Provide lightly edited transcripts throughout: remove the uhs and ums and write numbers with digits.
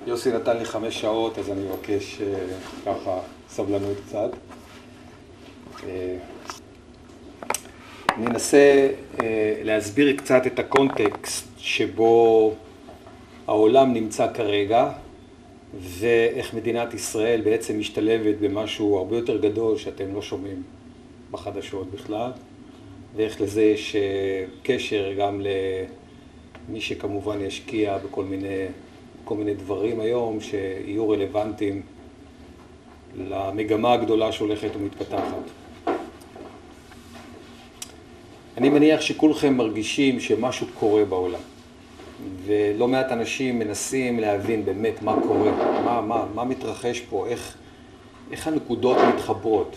יוסי נתן לי 5 שעות, אז אני מבקש ככה סבלנות קצת. אני אנסה להסביר קצת את הקונטקסט שבו העולם נמצא כרגע, ואיך מדינת ישראל בעצם משתלבת במשהו הרבה יותר גדול שאתם לא שומעים בחדשות בכלל, ואיך לזה יש קשר גם למי שכמובן ישקיע בכל מיני דברים היום שיהיו רלוונטיים למגמה הגדולה שהולכת ומתפתחת. אני מניח שכולכם מרגישים שמשהו קורה בעולם, ולא מעט אנשים מנסים להבין באמת מה קורה, מה מתרחש פה, איך הנקודות מתחברות,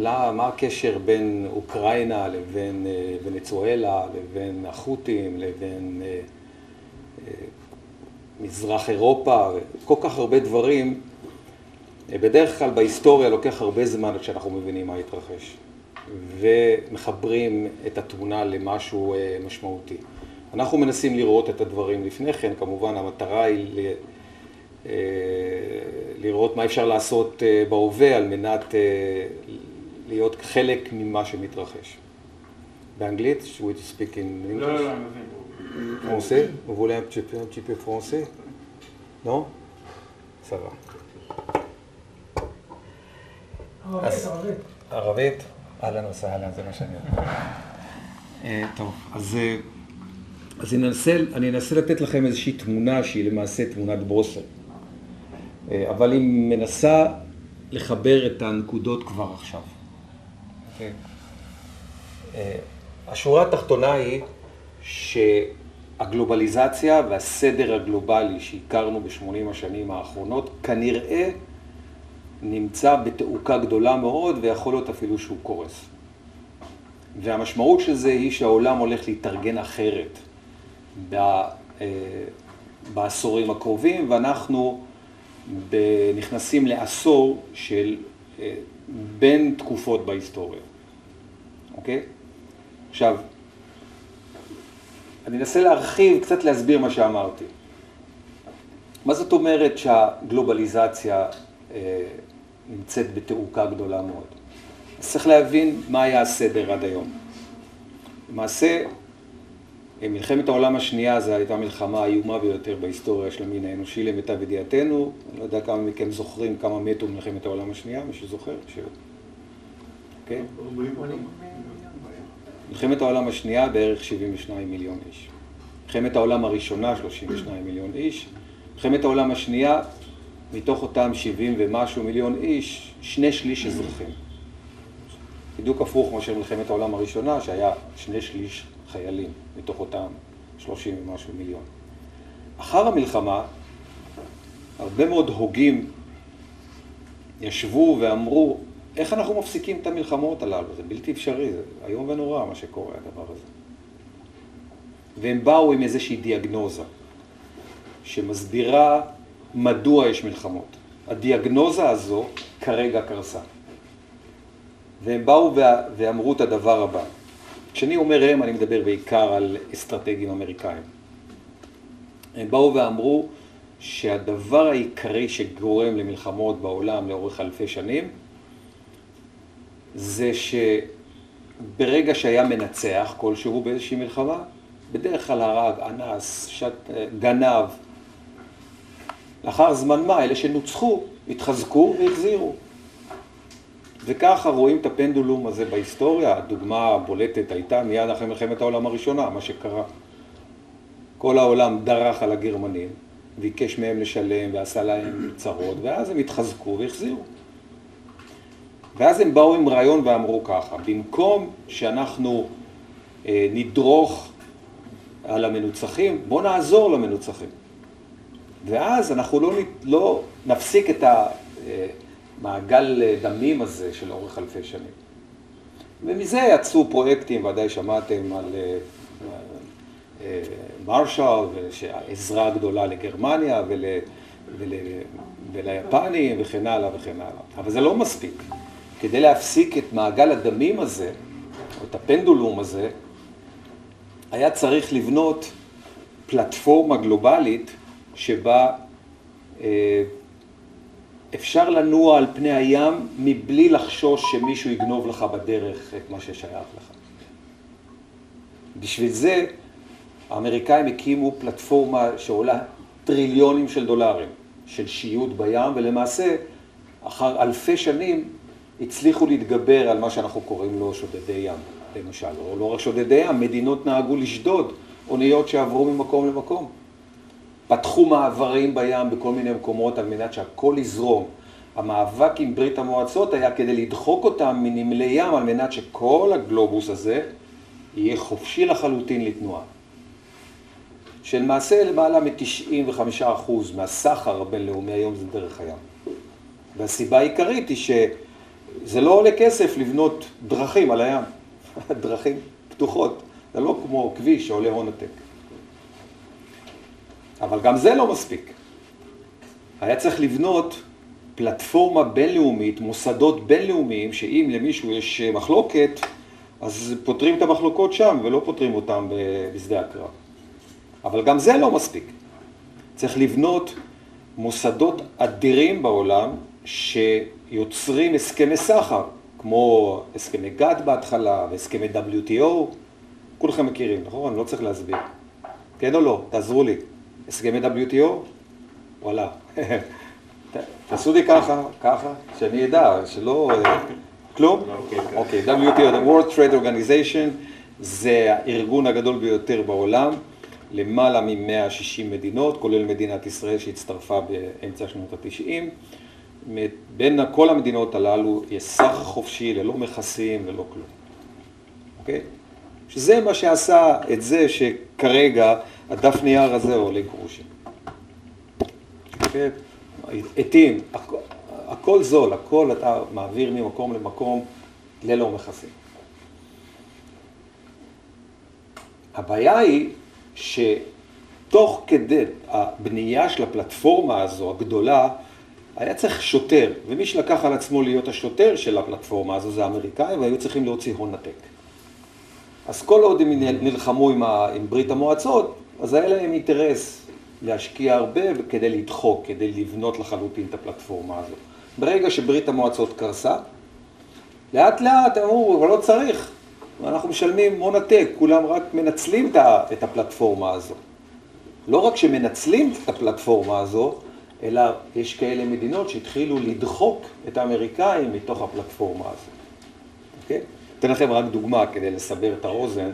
מה הקשר בין אוקראינה לבין ונצואלה, לבין החות'ים, לבין מזרח אירופה, כל כך הרבה דברים. בדרך כלל בהיסטוריה לוקח הרבה זמן כשאנחנו מבינים מה התרחש, ומחברים את התמונה למשהו משמעותי. אנחנו מנסים לראות את הדברים לפני כן, כמובן המטרה היא לראות מה אפשר לעשות בהווה על מנת להיות חלק ממה שמתרחש. באנגלית? should we speak in English? לא, אני מבין. français? Vous voulez un petit peu français? Non? Ça va. ערבית. ערבית? אהלן וסהלן, זה מה שאני אומר. טוב, אז אני אנסה לתת לכם איזושהי תמונה שהיא למעשה תמונת בוסר. אבל היא מנסה לחבר את הנקודות כבר עכשיו. השורה התחתונה היא שהגלובליזציה והסדר הגלובלי שהכרנו ב-80 השנים האחרונות כנראה נמצא בתעוקה גדולה מאוד ויכול להיות אפילו שהוא קורס. והמשמעות של זה היא שהעולם הולך להתארגן אחרת בעשורים הקרובים, ואנחנו נכנסים לעשור של בין תקופות בהיסטוריה. אוקיי? עכשיו, אני אנסה להרחיב, קצת להסביר מה שאמרתי. מה זאת אומרת שהגלובליזציה נמצאת בתעוקה גדולה מאוד? אז צריך להבין מה היה הסדר עד היום. למעשה, מלחמת העולם השנייה זו הייתה מלחמה איומה ביותר בהיסטוריה של המין האנושי למיטב ידיעתנו. אני לא יודע כמה מכם זוכרים כמה מתו במלחמת העולם השנייה, מי שזוכר? אוקיי? מלחמת העולם השנייה בערך 72 מיליון איש. מלחמת העולם הראשונה 32 מיליון איש. מלחמת העולם השנייה, מתוך אותם 70 ומשהו מיליון איש, 2/3 אזרחים. בדיוק הפוך מאשר מלחמת העולם הראשונה, שהיה 2/3 חיילים, מתוך אותם 30 ומשהו מיליון. אחר המלחמה, הרבה מאוד הוגים ישבו ואמרו, איך אנחנו מפסיקים את המלחמות הללו? זה בלתי אפשרי, זה איום ונורא מה שקורה, הדבר הזה. והם באו עם איזושהי דיאגנוזה, שמסבירה מדוע יש מלחמות. הדיאגנוזה הזו כרגע קרסה. והם באו ואמרו את הדבר הבא. כשאני אומר הם, אני מדבר בעיקר על אסטרטגים אמריקאים. הם באו ואמרו שהדבר העיקרי שגורם למלחמות בעולם לאורך אלפי שנים, זה שברגע שהיה מנצח כלשהו באיזושהי מלחמה, בדרך כלל הרג, אנס, גנב, לאחר זמן מה, אלה שנוצחו, התחזקו והחזירו. וככה רואים את הפנדולום הזה בהיסטוריה. הדוגמה הבולטת הייתה מיד אחרי מלחמת העולם הראשונה, מה שקרה. כל העולם דרך על הגרמנים, ביקש מהם לשלם ועשה להם צרות, ואז הם התחזקו והחזירו. ואז הם באו עם רעיון ואמרו ככה, במקום שאנחנו נדרוך על המנוצחים, בואו נעזור למנוצחים. ואז אנחנו לא נפסיק את המעגל דמים הזה של אורך אלפי שנים. ומזה יצאו פרויקטים, ודאי שמעתם על מרשל, שעזרה גדולה לגרמניה וליפנים וכן הלאה וכן הלאה. אבל זה לא מספיק. כדי להפסיק את מעגל הדמים הזה, או את הפנדולום הזה, היה צריך לבנות פלטפורמה גלובלית שבה אפשר לנוע על פני הים מבלי לחשוש שמישהו יגנוב לך בדרך את מה ששייך לך. בשביל זה האמריקאים הקימו פלטפורמה שעולה טריליונים של דולרים של שיוט בים, ולמעשה אחר אלפי שנים הצליחו להתגבר על מה שאנחנו קוראים לו שודדי ים, למשל. או לא רק שודדי ים, מדינות נהגו לשדוד אוניות שעברו ממקום למקום. פתחו מעברים בים בכל מיני מקומות על מנת שהכל יזרום. המאבק עם ברית המועצות היה כדי לדחוק אותם מנמלי ים על מנת שכל הגלובוס הזה יהיה חופשי לחלוטין לתנועה. שלמעשה למעלה מ-95% מהסחר הבינלאומי היום זה דרך הים. והסיבה העיקרית היא שזה לא עולה כסף לבנות דרכים על הים. דרכים פתוחות. זה לא כמו כביש שעולה הון עתק. אבל גם זה לא מספיק. היה צריך לבנות פלטפורמה בינלאומית, מוסדות בינלאומיים, שאם למישהו יש מחלוקת, אז פותרים את המחלוקות שם, ולא פותרים אותם בשדה הקרב. אבל גם זה לא מספיק. צריך לבנות מוסדות אדירים בעולם, שיוצרים הסכמי סחר, כמו הסכמי גאט בהתחלה, והסכמי WTO, כולכם מכירים, נכון? אני לא צריך להסביר. כן או לא? תעזרו לי. הסכמי WTO? וואלה. תעשו לי ככה, שאני אדע, שלא... כלום? אוקיי, WTO, the World Trade Organization, זה הארגון הגדול ביותר בעולם, למעלה מ-160 מדינות, כולל מדינת ישראל שהצטרפה באמצע שנות ה-90. בין כל המדינות הללו יש סחר חופשי ללא מכסים ולא כלום. אוקיי? שזה מה שעשה את זה שכרגע הדף נייר הזה עולה גרושים. אוקיי? עתים, הכל זול, הכל אתה מעביר ממקום למקום ללא מכסים. הבעיה היא שתוך כדי הבנייה של הפלטפורמה הזו, הגדולה, היה צריך שוטר, ומי שלקח על עצמו להיות השוטר של הפלטפורמה הזו זה האמריקאים, והיו צריכים להוציא הון עתק. אז כל עוד הם נלחמו עם ברית המועצות, אז היה להם אינטרס להשקיע הרבה כדי לדחוק, כדי לבנות לחלוטין את הפלטפורמה הזו. ברגע שברית המועצות קרסה, לאט לאט אמרו, אבל לא צריך, אנחנו משלמים הון עתק, כולם רק מנצלים את הפלטפורמה הזו. לא רק שמנצלים את הפלטפורמה הזו, אלא יש כאלה מדינות שהתחילו לדחוק את האמריקאים מתוך הפלטפורמה הזו. אוקיי? אתן לכם רק דוגמה כדי לסבר את האוזן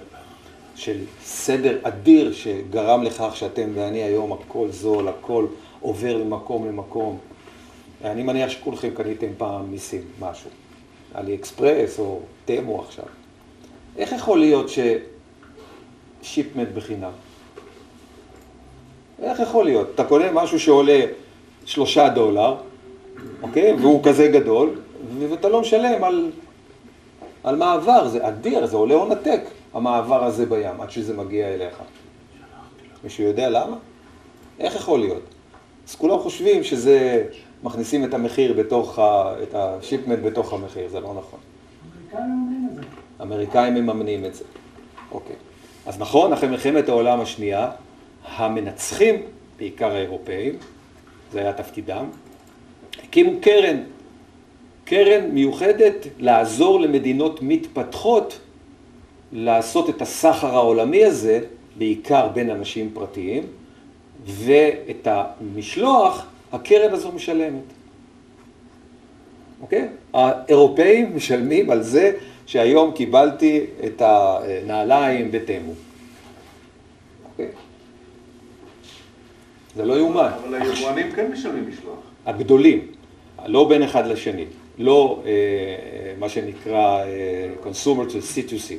של סדר אדיר שגרם לכך שאתם ואני היום הכל זול, הכל עובר ממקום למקום. אני מניח שכולכם קניתם פעם מסין משהו, עלי אקספרס או תמו עכשיו. איך יכול להיות ששיפמנט בחינם? איך יכול להיות? אתה קונה משהו שעולה $3, אוקיי? והוא כזה גדול, ואתה לא משלם על מעבר, זה אדיר, זה עולה הון עתק, המעבר הזה בים, עד שזה מגיע אליך. מישהו יודע למה? איך יכול להיות? אז כולם חושבים שזה, מכניסים את המחיר בתוך, את השיפמנט בתוך המחיר, זה לא נכון. האמריקאים מממנים את זה. האמריקאים מממנים את זה. אוקיי. אז נכון, אחרי מלחמת העולם השנייה, המנצחים, בעיקר האירופאים, זה היה תפקידם, הקימו קרן מיוחדת לעזור למדינות מתפתחות לעשות את הסחר העולמי הזה, בעיקר בין אנשים פרטיים, ואת המשלוח, הקרן הזו משלמת. אוקיי? האירופאים משלמים על זה שהיום קיבלתי את הנעליים בתמו. אוקיי? זה לא יאומן. אבל היבואנים כן משלמים משלוח. הגדולים, לא בין אחד לשני, לא מה שנקרא consumer to C2C.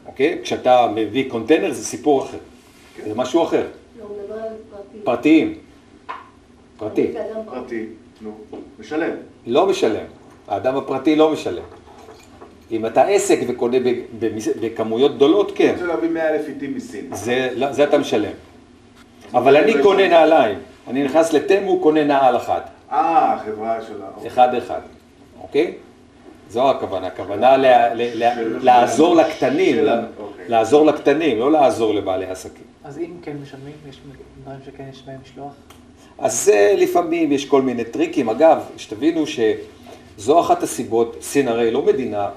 אוקיי? כשאתה מביא קונטיינר זה סיפור אחר, זה משהו אחר. לא, הוא מדבר על פרטי. פרטיים. פרטי. פרטי, נו, משלם. לא משלם. האדם הפרטי לא משלם. אם אתה עסק וקונה בכמויות גדולות, כן. אני רוצה להביא 100,000 עיתים מסין. זה אתה משלם. אבל אני קונה נעליים. אני נכנס לתמו, קונה נעל אחת. החברה שלה. אחד. אוקיי? זו הכוונה. הכוונה לעזור לקטנים. לעזור לקטנים, לא לעזור לבעלי עסקים. אז אם כן משלמים, יש דברים שכן יש בהם משלוח? אז זה לפעמים יש כל מיני טריקים. אגב, שתבינו שזו אחת הסיבות, סין הרי לא מדינה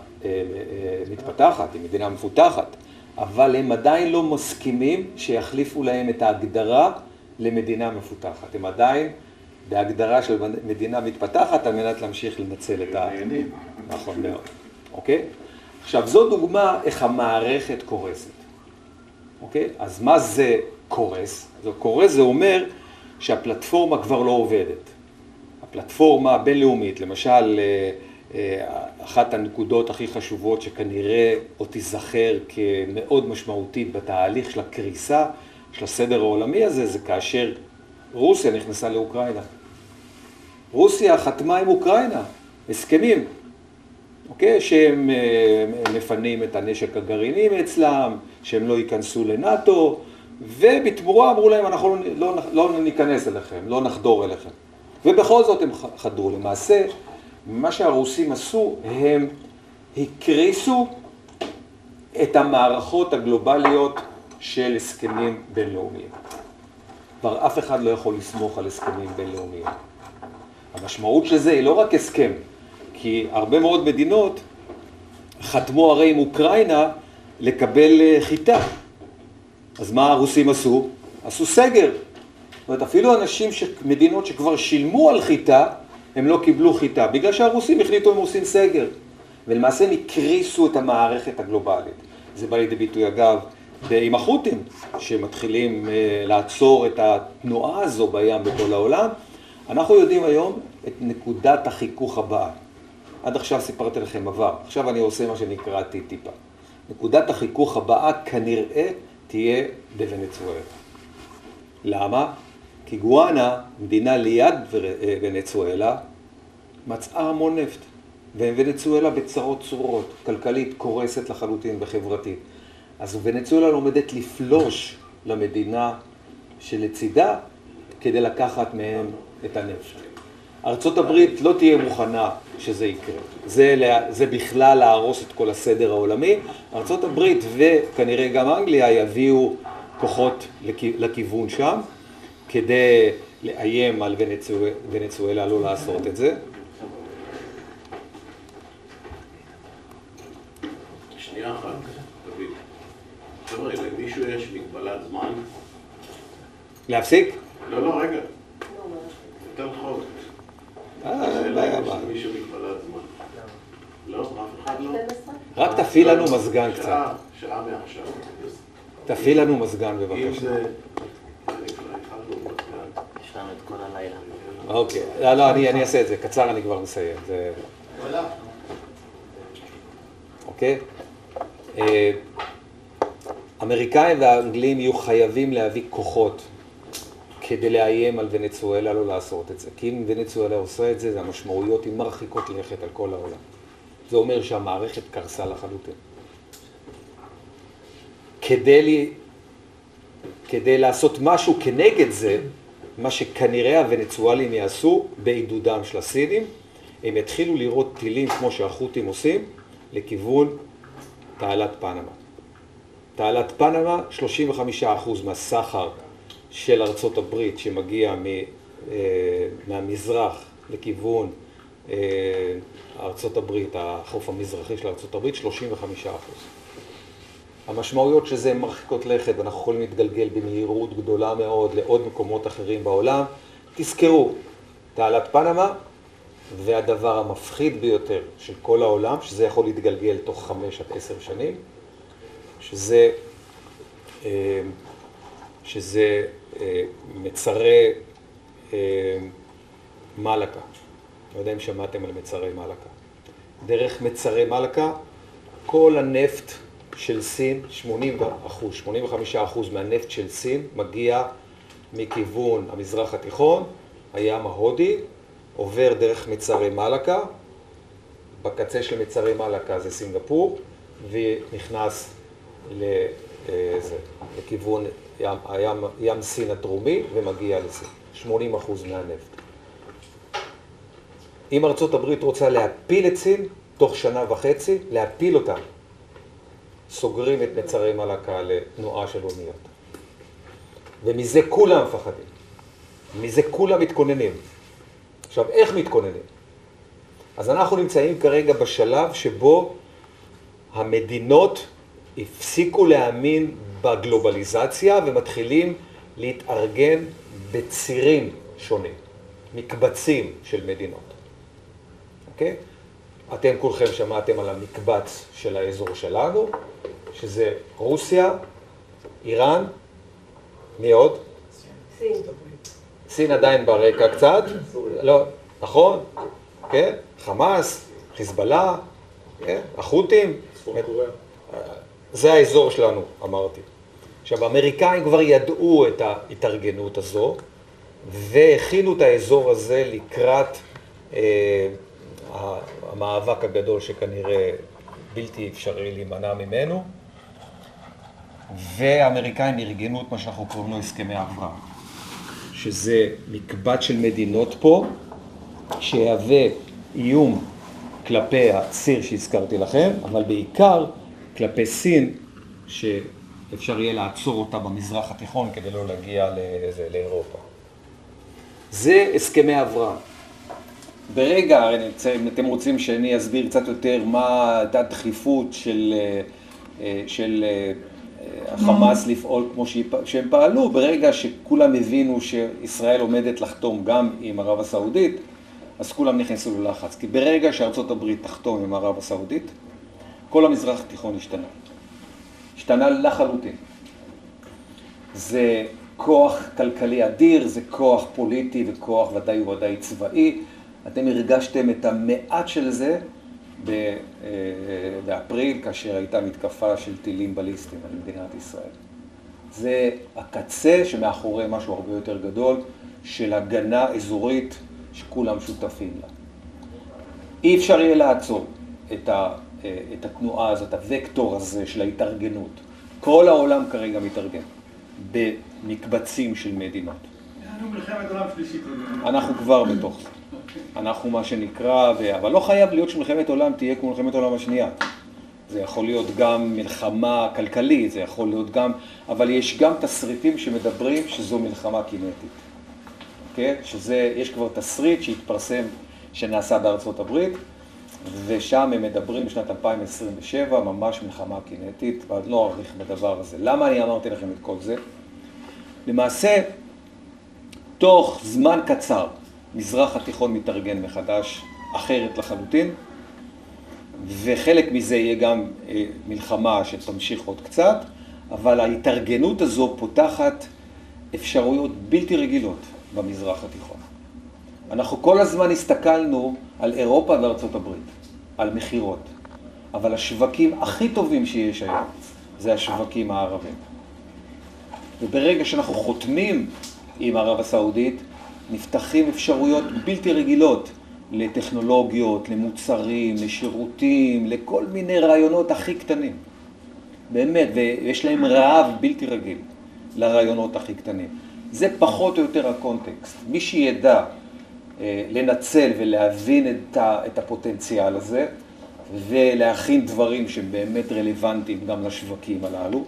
מתפתחת, היא מדינה מפותחת, אבל הם עדיין לא מסכימים שיחליפו להם את ההגדרה למדינה מפותחת. הם עדיין בהגדרה של מדינה מתפתחת על מנת להמשיך לנצל את ה... נכון מאוד, אוקיי? עכשיו, זו דוגמה איך המערכת קורסת, אוקיי? אז מה זה קורס? קורס זה אומר שהפלטפורמה כבר לא עובדת. הפלטפורמה הבינלאומית, למשל, אחת הנקודות הכי חשובות שכנראה עוד תיזכר כמאוד משמעותית בתהליך של הקריסה של הסדר העולמי הזה, זה כאשר רוסיה נכנסה לאוקראינה. רוסיה חתמה עם אוקראינה, הסכמים, אוקיי? שהם מפנים את הנשק הגרעיני אצלם, שהם לא ייכנסו לנאטו, ובתמורה אמרו להם, אנחנו לא ניכנס אליכם, לא נחדור אליכם. ובכל זאת הם חדרו. למעשה, מה שהרוסים עשו, הם הקריסו את המערכות הגלובליות של הסכמים בינלאומיים. כבר אף אחד לא יכול לסמוך על הסכמים בינלאומיים. המשמעות של זה היא לא רק הסכם, כי הרבה מאוד מדינות חתמו הרי עם אוקראינה לקבל חיטה. אז מה הרוסים עשו? עשו סגר. זאת אומרת, אפילו מדינות שכבר שילמו על חיטה, הם לא קיבלו חיטה, בגלל שהרוסים החליטו הם עושים סגר. ולמעשה הם הקריסו את המערכת הגלובלית. זה בא לידי ביטוי אגב עם החות'ים, שמתחילים לעצור את התנועה הזו בים בכל העולם. אנחנו יודעים היום את נקודת החיכוך הבאה. עד עכשיו סיפרתי לכם עבר, עכשיו אני עושה מה שנקרא טיפה. נקודת החיכוך הבאה כנראה תהיה בוונצואלה. למה? כי גואנה, מדינה ליד ונצואלה, מצאה המון נפט. וונצואלה בצרות צורות, כלכלית קורסת לחלוטין וחברתית. אז ונצואלה לומדת לפלוש למדינה שלצידה כדי לקחת מהם את הנפט. ארצות הברית לא תהיה מוכנה שזה יקרה. זה בכלל להרוס את כל הסדר העולמי. ארצות הברית וכנראה גם אנגליה יביאו כוחות לכיוון שם, כדי לאיים על ונצואלה לא לעשות את זה. שנייה אחת, דוד. חבר'ה, למישהו יש מגבלת זמן? להפסיק? לא, רגע. יותר חוק. מישהו מגבלת זמן. לא, אף אחד לא? רק תפעיל לנו מזגן קצת. שעה מעכשיו. תפעיל לנו מזגן בבקשה. אם זה... יש לנו את כל הלילה. אוקיי, לא, אני אעשה את זה, קצר אני כבר מסיים. אוקיי? אמריקאים והאנגלים יהיו חייבים להביא כוחות כדי לאיים על ונצואלה לא לעשות את זה. כי אם ונצואלה עושה את זה, המשמעויות הן מרחיקות לכת על כל העולם. זה אומר שהמערכת קרסה לחלוטין. כדי לעשות משהו כנגד זה, מה שכנראה הוונצואלים יעשו בעידודם של הסינים, הם יתחילו לראות טילים כמו שהחות'ים עושים, לכיוון תעלת פנמה. תעלת פנמה, 35% מהסחר של ארצות הברית שמגיע מהמזרח לכיוון ארצות הברית, החוף המזרחי של ארצות הברית, 35%. המשמעויות שזה מרחיקות לכת, ואנחנו יכולים להתגלגל במהירות גדולה מאוד לעוד מקומות אחרים בעולם. תזכרו, תעלת פנמה, והדבר המפחיד ביותר של כל העולם, שזה יכול להתגלגל תוך 5 עד 10 שנים, שזה מצרי מלכה. לא יודע אם שמעתם על מצרי מלכה. דרך מצרי מלכה, כל הנפט של סין, 85% מהנפט של סין מגיע מכיוון המזרח התיכון, הים ההודי, עובר דרך מצרי מלכה, בקצה של מצרי מלכה זה סינגפור, ונכנס לכיוון ים סין הדרומי ומגיע לסין, 80% מהנפט. אם ארצות הברית רוצה להפיל את סין, תוך 1.5 שנה, להפיל אותה, סוגרים את מצרי מלכה לתנועה של אוניות. ומזה כולם מפחדים. מזה כולם מתכוננים. עכשיו, איך מתכוננים? אז אנחנו נמצאים כרגע בשלב שבו המדינות הפסיקו להאמין בגלובליזציה ומתחילים להתארגן בצירים שונים, מקבצים של מדינות. אוקיי? אתם כולכם שמעתם על המקבץ של האזור שלנו, שזה רוסיה, איראן, מי עוד? סין. סין עדיין ברקע קצת, לא, נכון? כן? חמאס, חיזבאללה, כן? החות'ים. זה האזור שלנו, אמרתי. עכשיו, האמריקאים כבר ידעו את ההתארגנות הזו, והכינו את האזור הזה לקראת המאבק הגדול שכנראה בלתי אפשרי להימנע ממנו, והאמריקאים ארגנו את מה שאנחנו קוראים לו הסכמי אברהם, שזה מקבץ של מדינות פה, שיהווה איום כלפי הציר שהזכרתי לכם, אבל בעיקר כלפי סין, שאפשר יהיה לעצור אותה במזרח התיכון כדי לא להגיע לאירופה. זה הסכמי אברהם. ברגע, אם אתם רוצים שאני אסביר קצת יותר מה הייתה הדחיפות של החמאס לפעול כמו שהם פעלו, ברגע שכולם הבינו שישראל עומדת לחתום גם עם ערב הסעודית, אז כולם נכנסו ללחץ. כי ברגע שארצות הברית תחתום עם ערב הסעודית, כל המזרח התיכון השתנה. השתנה לחלוטין. זה כוח כלכלי אדיר, זה כוח פוליטי וכוח ודאי וודאי צבאי. אתם הרגשתם את המעט של זה באפריל, כאשר הייתה מתקפה של טילים בליסטיים על מדינת ישראל. זה הקצה שמאחורי משהו הרבה יותר גדול של הגנה אזורית שכולם שותפים לה. אי אפשר יהיה לעצור את התנועה הזאת, הוקטור הזה של ההתארגנות. כל העולם כרגע מתארגן במקבצים של מדינות. אנחנו מלחמת עולם שלישית. אנחנו כבר בתוך זה. אנחנו מה שנקרא, אבל לא חייב להיות שמלחמת עולם תהיה כמו מלחמת העולם השנייה. זה יכול להיות גם מלחמה כלכלית, זה יכול להיות גם, אבל יש גם תסריטים שמדברים שזו מלחמה קינטית. אוקיי? יש כבר תסריט שהתפרסם, שנעשה בארצות הברית, ושם הם מדברים בשנת 2027, ממש מלחמה קינטית, ועד לא אאריך בדבר הזה. למה אני אמרתי לכם את כל זה? למעשה, תוך זמן קצר, מזרח התיכון מתארגן מחדש, אחרת לחלוטין, וחלק מזה יהיה גם מלחמה שתמשיך עוד קצת, אבל ההתארגנות הזו פותחת אפשרויות בלתי רגילות במזרח התיכון. אנחנו כל הזמן הסתכלנו על אירופה וארצות הברית, על מחירות, אבל השווקים הכי טובים שיש היום זה השווקים הערבים. וברגע שאנחנו חותמים עם ערב הסעודית, נפתחים אפשרויות בלתי רגילות לטכנולוגיות, למוצרים, לשירותים, לכל מיני רעיונות הכי קטנים. באמת, ויש להם רעב בלתי רגיל לרעיונות הכי קטנים. זה פחות או יותר הקונטקסט. מי שידע לנצל ולהבין את הפוטנציאל הזה, ולהכין דברים שהם באמת רלוונטיים גם לשווקים הללו,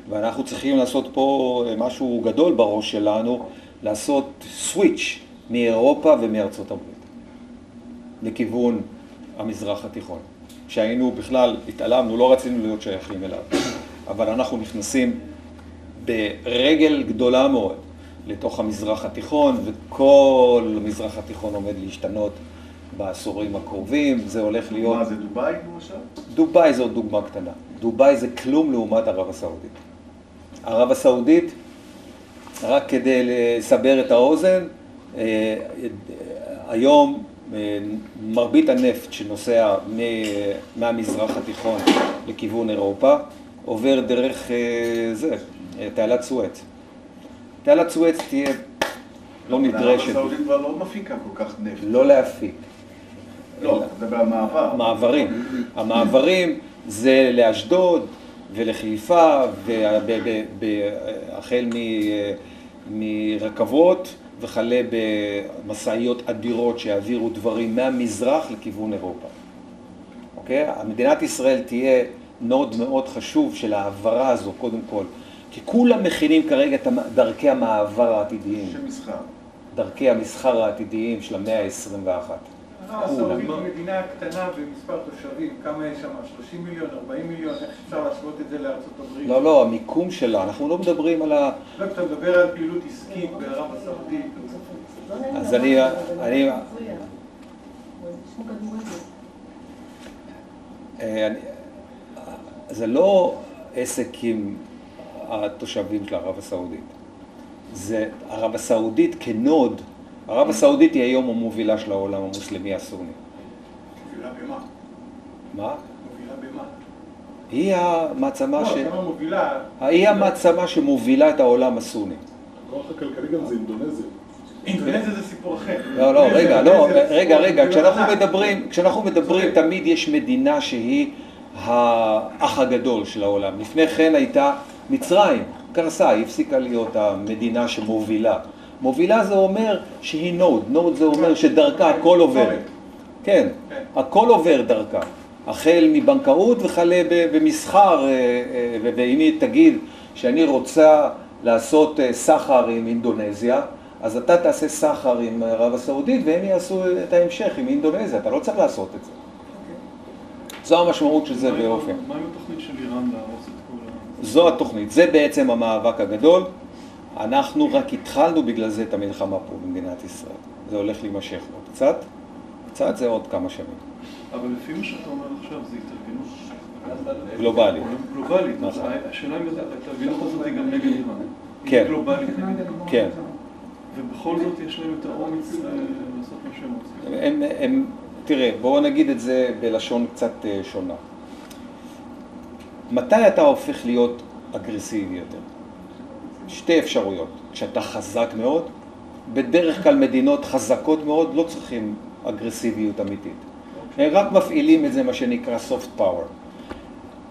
ואנחנו צריכים לעשות פה משהו גדול בראש שלנו, לעשות סוויץ' מאירופה ומארצות הברית, לכיוון המזרח התיכון. שהיינו בכלל, התעלמנו, לא רצינו להיות שייכים אליו, אבל אנחנו נכנסים ברגל גדולה מאוד לתוך המזרח התיכון, וכל המזרח התיכון עומד להשתנות בעשורים הקרובים. זה הולך להיות... מה זה, דובאי למשל? דובאי זו דוגמה קטנה. דובאי זה כלום לעומת ערב הסעודית. ערב הסעודית, רק כדי לסבר את האוזן, היום מרבית הנפט שנוסע מהמזרח התיכון לכיוון אירופה, עובר דרך תעלת סואץ. תעלת סואץ תהיה לא נדרשת. ערב הסעודית כבר לא מפיקה כל כך נפט. לא להפיק. לא, זה במעבר. מעברים. המעברים זה לאשדוד ולחיפה, והחל מרכבות וכלה במסעיות אדירות שיעבירו דברים מהמזרח לכיוון אירופה. אוקיי? מדינת ישראל תהיה נוד מאוד חשוב של העברה הזו, קודם כל. כי כולם מכינים כרגע את דרכי המעבר העתידיים. של מסחר. דרכי המסחר העתידיים של המאה ה-21. ערב הסעודית היא מדינה קטנה במספר תושבים, כמה יש שם? 30 מיליון, 40 מיליון, איך אפשר להשוות את זה לארצות הברית? לא, המיקום שלה, אנחנו לא מדברים על ה... לא, כשאתה מדבר על פעילות עסקית בערב הסעודית. אז זה לא עסק עם התושבים של ערב הסעודית. זה ערב הסעודית כנוד. ערב הסעודית היא היום המובילה של העולם המוסלמי הסוני. מובילה במה? מה? מובילה במה? היא המעצמה היא המעצמה שמובילה את העולם הסוני. הכוח הכלכלי גם זה אינדונזיה. אינדונזיה זה סיפור אחר. רגע, כשאנחנו מדברים תמיד יש מדינה שהיא האח הגדול של העולם. לפני כן הייתה מצרים, קרסה, היא הפסיקה להיות המדינה שמובילה. מובילה זה אומר שהיא נוד זה אומר שדרכה הכל עובר. כן, הכל עובר דרכה. החל מבנקאות וכלה במסחר, ואם היא תגיד שאני רוצה לעשות סחר עם אינדונזיה, אז אתה תעשה סחר עם ערב הסעודית והם יעשו את ההמשך עם אינדונזיה, אתה לא צריך לעשות את זה. זו המשמעות של זה באופן. מה עם התוכנית של איראן להרוס את כל ה... זו התוכנית, זה בעצם המאבק הגדול. אנחנו רק התחלנו בגלל זה את המלחמה פה במדינת ישראל. זה הולך להימשך עוד קצת זה עוד כמה שנים. אבל לפי מה שאתה אומר עכשיו זה התארגנות גלובלית. גלובלית, אז השאלה אם ההתארגנות הזאת היא גם נגד איראן. כן. היא גלובלית נגד איראן. כן. ובכל זאת יש להם את האומץ לעשות מה שהם רוצים. תראה, בואו נגיד את זה בלשון קצת שונה. מתי אתה הופך להיות אגרסיבי יותר? שתי אפשרויות. כשאתה חזק מאוד, בדרך כלל מדינות חזקות מאוד לא צריכים אגרסיביות אמיתית. הם רק מפעילים את זה מה שנקרא soft power.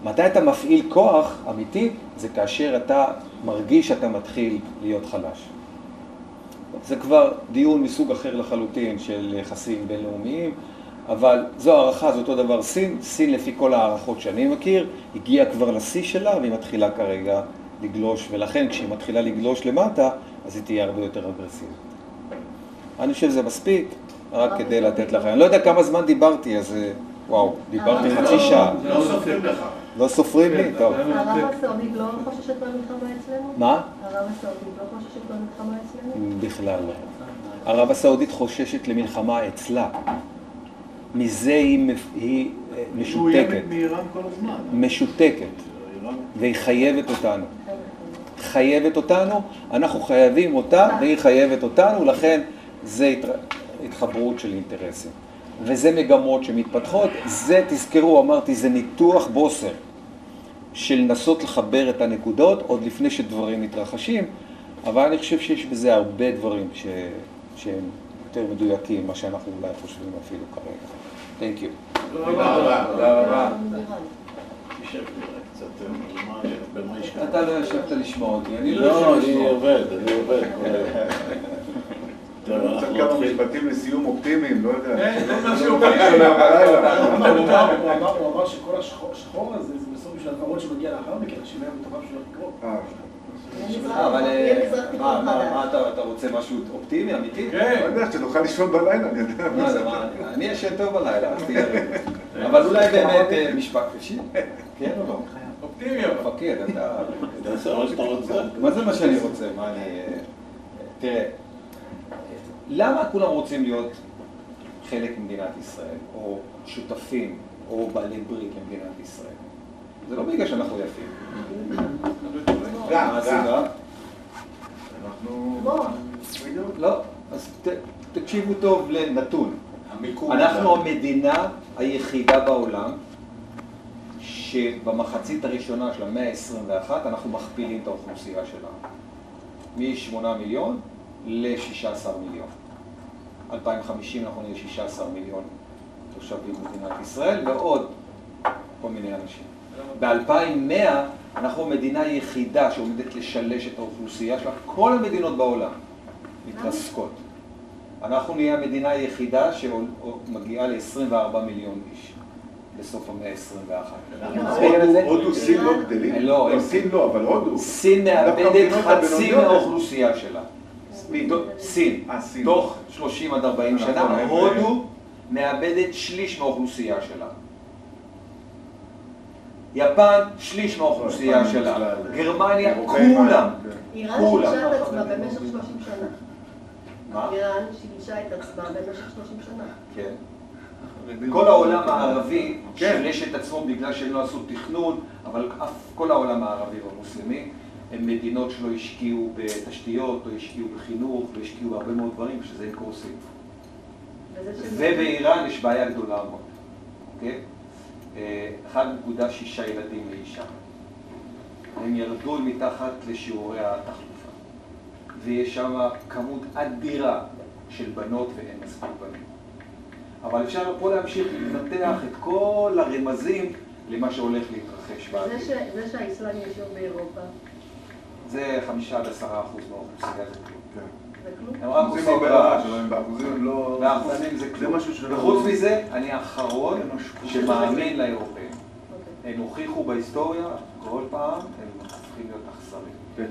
מתי אתה מפעיל כוח אמיתי? זה כאשר אתה מרגיש שאתה מתחיל להיות חלש. זה כבר דיון מסוג אחר לחלוטין של יחסים בינלאומיים, אבל זו הערכה, זה אותו דבר סין לפי כל הערכות שאני מכיר, הגיעה כבר לשיא שלה והיא מתחילה כרגע לגלוש, ולכן כשהיא מתחילה לגלוש למטה, אז היא תהיה הרבה יותר אגרסיבית. אני חושב שזה מספיק, רק כדי לתת לכם. אני לא יודע כמה זמן דיברתי, אז וואו, דיברתי חצי שעה. לא סופרים לך. לא סופרים לי? טוב. ערב הסעודית לא חוששת מהמלחמה אצלנו? מה? ערב הסעודית לא חוששת מהמלחמה אצלנו? בכלל לא. ערב הסעודית חוששת למלחמה אצלה. מזה היא משותקת. הוא ימת מאיראן כל הזמן. משותקת. והיא חייבת אותנו. חייבת אותנו, אנחנו חייבים אותה והיא חייבת אותנו, לכן זה התחברות של אינטרסים. וזה מגמות שמתפתחות, זה תזכרו, אמרתי, זה ניתוח בוסר של לנסות לחבר את הנקודות עוד לפני שדברים מתרחשים, אבל אני חושב שיש בזה הרבה דברים שהם יותר מדויקים, מה שאנחנו אולי חושבים אפילו כרגע. Thank you. תודה רבה. תשב קצת, במה השקעת? אתה לא ישבת לשמוע אותי, אני לא לא, יושב לשמוע. אני עובד. קצת כמה משפטים לסיום אופטימיים, לא יודע. משהו הוא אמר שכל השחור הזה זה בסוף בשביל הדברות שמגיע לאחר מכן, השינוי המטורף שלו לקרוא. אבל מה אתה רוצה משהו אופטימי, אמיתי? לא יודע, שנוכל לישון בלילה, אני יודע. אני ישן טוב בלילה, אבל אולי באמת משפט אישי? כן או לא? אופטימי. מפקד, אתה... תעשה מה שאתה רוצה. מה זה מה שאני רוצה? תראה, למה כולם רוצים להיות חלק ממדינת ישראל, או שותפים, או בעלי ברית למדינת ישראל? זה לא בגלל שאנחנו יפים. מה הסיבה? אנחנו... לא, אז תקשיבו טוב לנתון. אנחנו המדינה היחידה בעולם שבמחצית הראשונה של המאה ה-21 אנחנו מכפילים את האוכלוסייה שלנו. מ-8 מיליון ל-16 מיליון. 2050 אנחנו נהיה 16 מיליון תושבים במדינת ישראל ועוד כל מיני אנשים. ב-2100 אנחנו המדינה היחידה שעומדת לשלש את האוכלוסייה שלה, כל המדינות בעולם מתרסקות. אנחנו נהיה המדינה היחידה שמגיעה ל-24 מיליון איש בסוף המאה ה-21. הודו, סין לא גדלים? לא, סין לא, אבל הודו. סין מאבדת חצי מהאוכלוסייה שלה. סין. סין. תוך 30 עד 40 שנה, נכון, הודו מאבדת שליש מהאוכלוסייה שלה. יפן, שליש מהאוכלוסייה שלה. גרמניה, כולם. איראן שילשה את עצמה במשך 30 שנה. מה? איראן שילשה את עצמה במשך 30 שנה. כן. כל העולם הערבי שילש את עצמו בגלל שהם לא עשו תכנון, אבל כל העולם הערבי והמוסלמי הם מדינות שלא השקיעו בתשתיות, או השקיעו בחינוך, והשקיעו בהרבה מאוד דברים, שזה הם קורסים. ובאיראן יש בעיה גדולה מאוד, אוקיי? 1.6 ילדים לאישה. הם ירדו מתחת לשיעורי התחלופה. ויש שם כמות אדירה של בנות ואין מספיק בנים. אבל אפשר פה להמשיך לנתח את כל הרמזים למה שהולך להתרחש בעתיד. זה שהאסלאם ישוב באירופה. זה 5-10% מהאוכלוסייה, זה כלום. זה כלום? הם רק עושים עושים הרבה ברעש. רעש, אבל באחוזים לא... באחוזים זה זה כלום. משהו שלא... וחוץ מזה, אני האחרון שמאמין לאירופאים. אוקיי. הם הוכיחו בהיסטוריה, כל פעם הם הופכים להיות אכזרים. כן.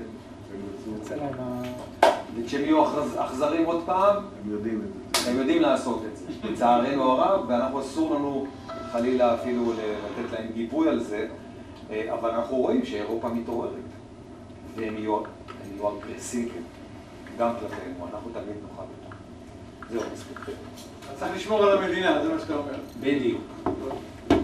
וכשהם יהיו אכזרים עוד פעם, הם יודעים את זה. הם יודעים לעשות את זה. לצערנו הרב, ואנחנו אסור לנו חלילה אפילו לתת להם גיבוי על זה, אבל אנחנו רואים שאירופה מתעוררת. והם יהיו אגרסיביים, גם כלפינו, אנחנו תמיד נוכל אותם. זהו, מספיק. אז צריך לשמור על המדינה, זה מה שאתה אומר. בדיוק.